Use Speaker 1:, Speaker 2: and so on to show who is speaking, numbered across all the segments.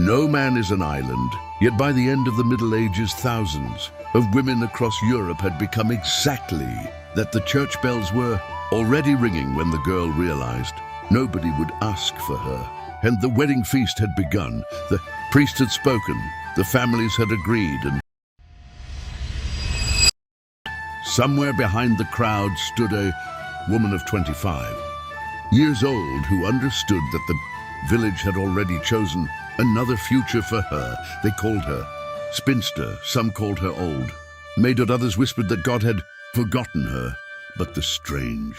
Speaker 1: No man is an island, yet by the end of the Middle Ages, thousands of women across Europe had become exactly that. The church bells were already ringing when the girl realized nobody would ask for her. And the wedding feast had begun. The priest had spoken, the families had agreed, and somewhere behind the crowd stood a woman of 25 years old who understood that the village had already chosen another future for her. They called her spinster, some called her old maid, others whispered that God had forgotten her. But the strange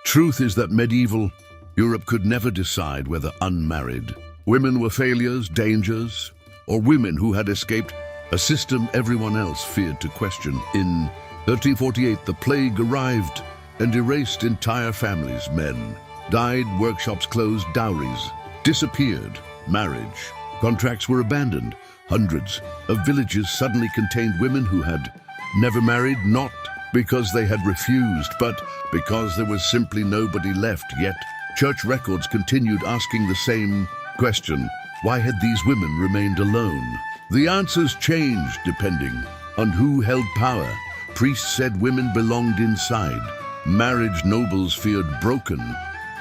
Speaker 1: truth is that medieval Europe could never decide whether unmarried women were failures, dangers, or women who had escaped a system everyone else feared to question. In 1348, the plague arrived and erased entire families. Men died, workshops closed, dowries disappeared, marriage contracts were abandoned. Hundreds of villages suddenly contained women who had never married, not because they had refused, but because there was simply nobody left. Yet church records continued asking the same question: why had these women remained alone? The answers changed depending on who held power. Priests said women belonged inside. Marriage nobles feared broken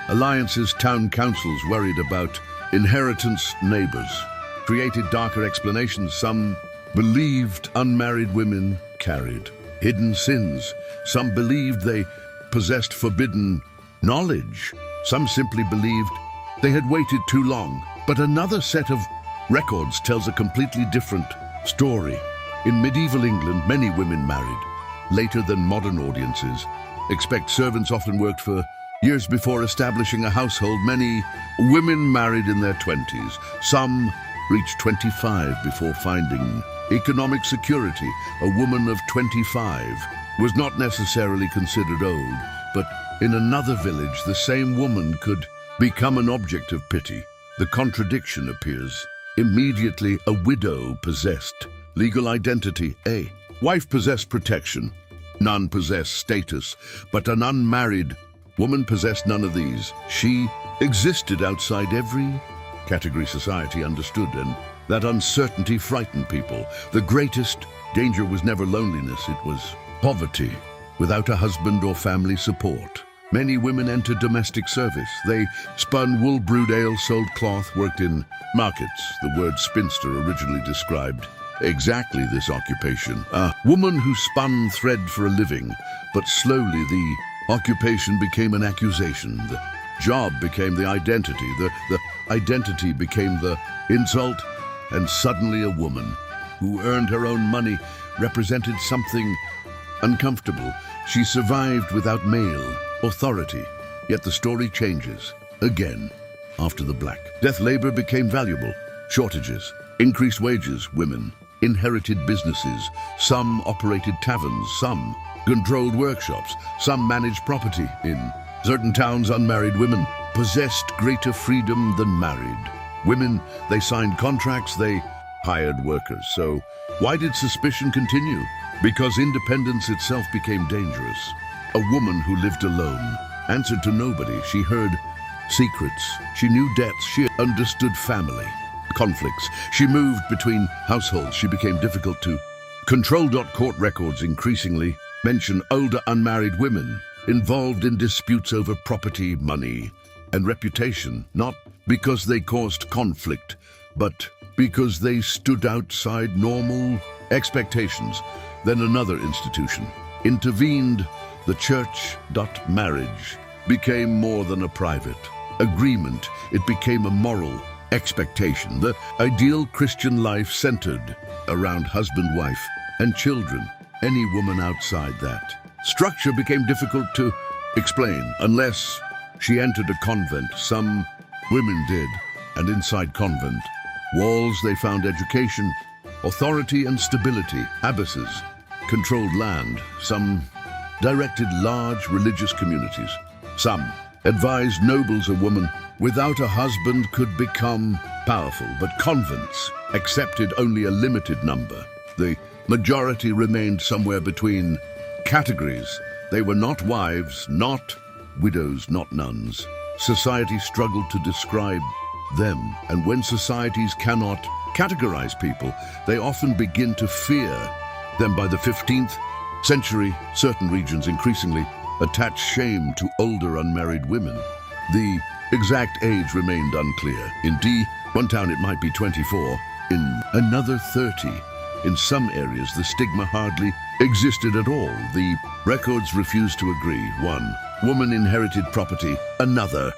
Speaker 1: alliances. Town councils worried about inheritance. Neighbors created darker explanations. Some believed unmarried women carried hidden sins. Some believed they possessed forbidden knowledge. Some simply believed they had waited too long. But another set of records tells a completely different story. In medieval England, many women married later than modern audiences expect. Servants often worked for years before establishing a household. Many women married in their 20s. Some reached 25 before finding economic security. A woman of 25 was not necessarily considered old, but in another village, the same woman could become an object of pity. The contradiction appears immediately. A widow possessed legal identity. A wife possessed protection. None possessed status, but an unmarried woman possessed none of these. She existed outside every category society understood, and that uncertainty frightened people. The greatest danger was never loneliness, it was poverty. Without a husband or family support, many women entered domestic service. They spun wool, brewed ale, sold cloth, worked in markets. The word spinster originally described exactly this occupation. A woman who spun thread for a living, but slowly the occupation became an accusation. The job became the identity. The identity became the insult. And suddenly a woman who earned her own money represented something uncomfortable. She survived without male authority. Yet the story changes again after the Black Death. Labor became valuable. Shortages, increased wages. Women inherited businesses. Some operated taverns, some controlled workshops, some managed property. In certain towns, unmarried women possessed greater freedom than married women. They signed contracts, they hired workers. So why did suspicion continue? Because independence itself became dangerous. A woman who lived alone answered to nobody. She heard secrets. She knew debts. She understood family conflicts. She moved between households. She became difficult to control. Court records increasingly mention older unmarried women involved in disputes over property, money, and reputation, not because they caused conflict, but because they stood outside normal expectations. Then another institution intervened. The church. Marriage became more than a private agreement. It became a moral expectation. The ideal Christian life centered around husband, wife, and children. Any woman outside that structure became difficult to explain unless she entered a convent. Some women did, and inside convent walls they found education, authority, and stability. Abbesses controlled land. Some directed large religious communities. Some advised nobles. A woman without a husband could become powerful, but convents accepted only a limited number. The majority remained somewhere between categories. They were not wives, not widows, not nuns. Society struggled to describe them, and when societies cannot categorize people, they often begin to fear. Then by the 15th century, certain regions increasingly attach shame to older unmarried women. The exact age remained unclear. In one town it might be 24, in another 30. In some areas the stigma hardly existed at all. The records refused to agree. One woman inherited property, another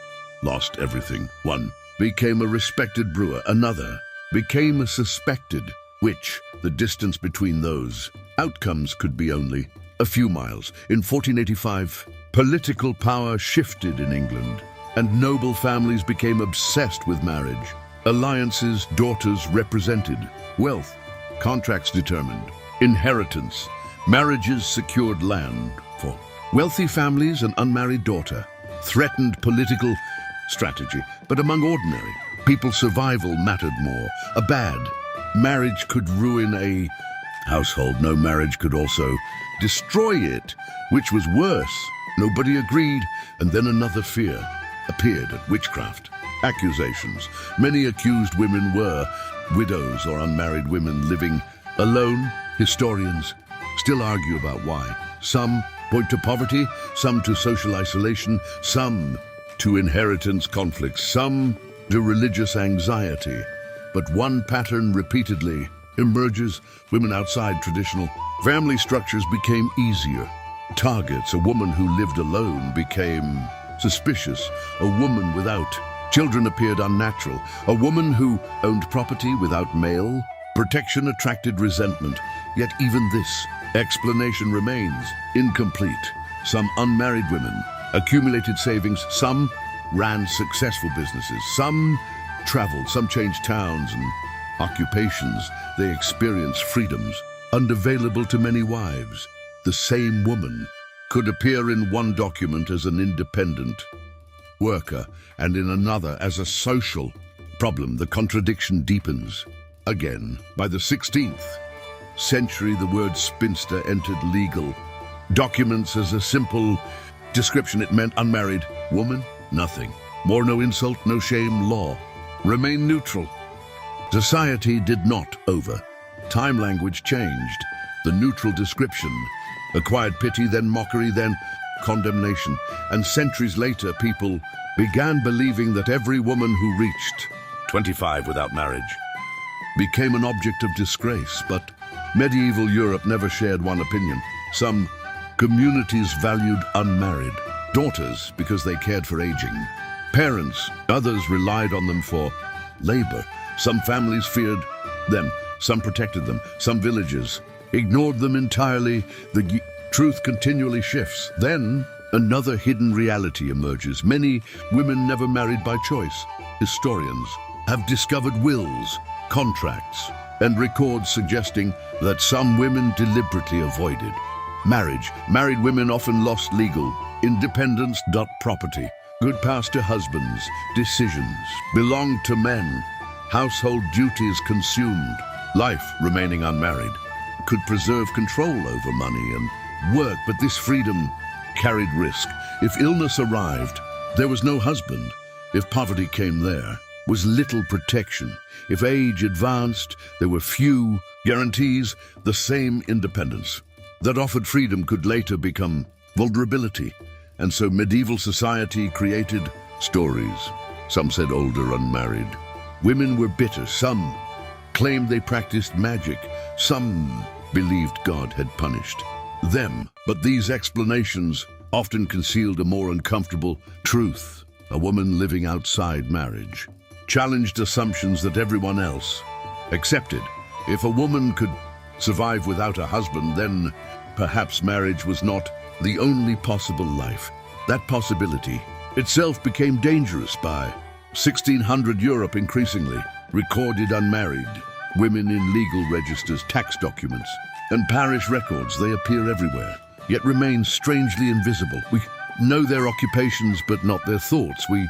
Speaker 1: lost everything. One became a respected brewer, another became a suspected witch. The distance between those outcomes could be only a few miles. In 1485, political power shifted in England, and noble families became obsessed with marriage. Alliances, daughters represented, wealth, contracts determined, inheritance, marriages secured land for wealthy families. An unmarried daughter threatened political strategy, but among ordinary people, survival mattered more. A bad marriage could ruin a household. No marriage could also destroy it, which was worse. Nobody agreed, and then another fear appeared at witchcraft. Accusations. Many accused women were widows or unmarried women living alone. Historians still argue about why. Some point to poverty, some to social isolation, some to inheritance conflicts, some to religious anxiety. But one pattern repeatedly emerges: women outside traditional family structures became easier targets. A woman who lived alone became suspicious. A woman without children appeared unnatural. A woman who owned property without male protection attracted resentment. Yet even this explanation remains incomplete. Some unmarried women accumulated savings, some ran successful businesses, some traveled, some changed towns and occupations. They experienced freedoms unavailable to many wives. The same woman could appear in one document as an independent worker and in another as a social problem. The contradiction deepens. Again, by the 16th century, the word spinster entered legal documents as a simple description. It meant unmarried woman, nothing more. No insult, no shame. Law remained neutral. Society did not over time. Language changed. The neutral description acquired pity, then mockery, then condemnation. And centuries later, people began believing that every woman who reached 25 without marriage became an object of disgrace. But medieval Europe never shared one opinion. Some communities valued unmarried daughters because they cared for aging parents. Others relied on them for labor. Some families feared them. Some protected them. Some villages ignored them entirely. The truth continually shifts. Then another hidden reality emerges. Many women never married by choice. Historians have discovered wills, contracts, and records suggesting that some women deliberately avoided marriage. Married women often lost legal independence. Property, good passed to husbands. Decisions belonged to men. Household duties consumed. Life, remaining unmarried, could preserve control over money and work, but this freedom carried risk. If illness arrived, there was no husband. If poverty came, there was little protection. If age advanced, there were few guarantees. The same independence that offered freedom could later become vulnerability. And so medieval society created stories. Some said older unmarried women were bitter. Some claimed they practiced magic. Some believed God had punished them. But these explanations often concealed a more uncomfortable truth. A woman living outside marriage challenged assumptions that everyone else accepted. If a woman could survive without a husband, then perhaps marriage was not the only possible life. That possibility itself became dangerous. By 1600 Europe increasingly recorded unmarried women in legal registers, tax documents, and parish records. They appear everywhere, yet remain strangely invisible. We know their occupations, but not their thoughts. We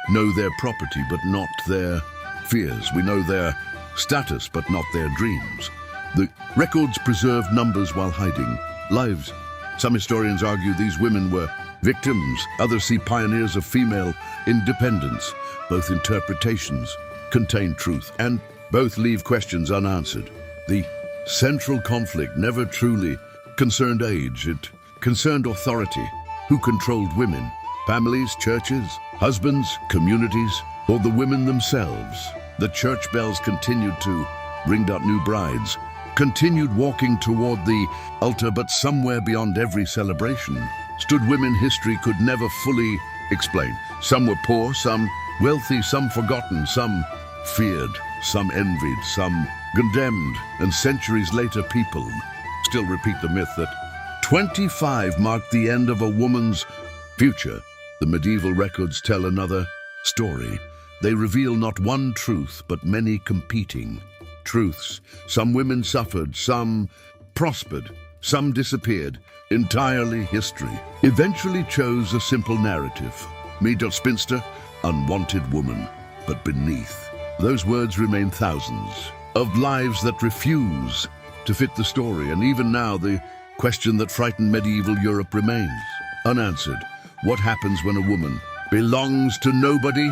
Speaker 1: know their property, but not their fears. We know their status, but not their dreams. The records preserve numbers while hiding lives. Some historians argue these women were victims. Others see pioneers of female independence. Both interpretations contain truth, and Both leave questions unanswered. The central conflict never truly concerned age. It concerned authority. Who controlled women? Families, churches, husbands, communities, or the women themselves? The church bells continued to ring out new brides, continued walking toward the altar, but somewhere beyond every celebration stood women history could never fully explain. Some were poor, some wealthy, some forgotten, some feared, some envied, some condemned, and centuries later people still repeat the myth that 25 marked the end of a woman's future. The medieval records tell another story. They reveal not one truth, but many competing truths. Some women suffered, some prospered, some disappeared. Entirely history eventually chose a simple narrative. Meet a spinster, unwanted woman, but beneath those words remain thousands of lives that refuse to fit the story. And even now, the question that frightened medieval Europe remains unanswered. What happens when a woman belongs to nobody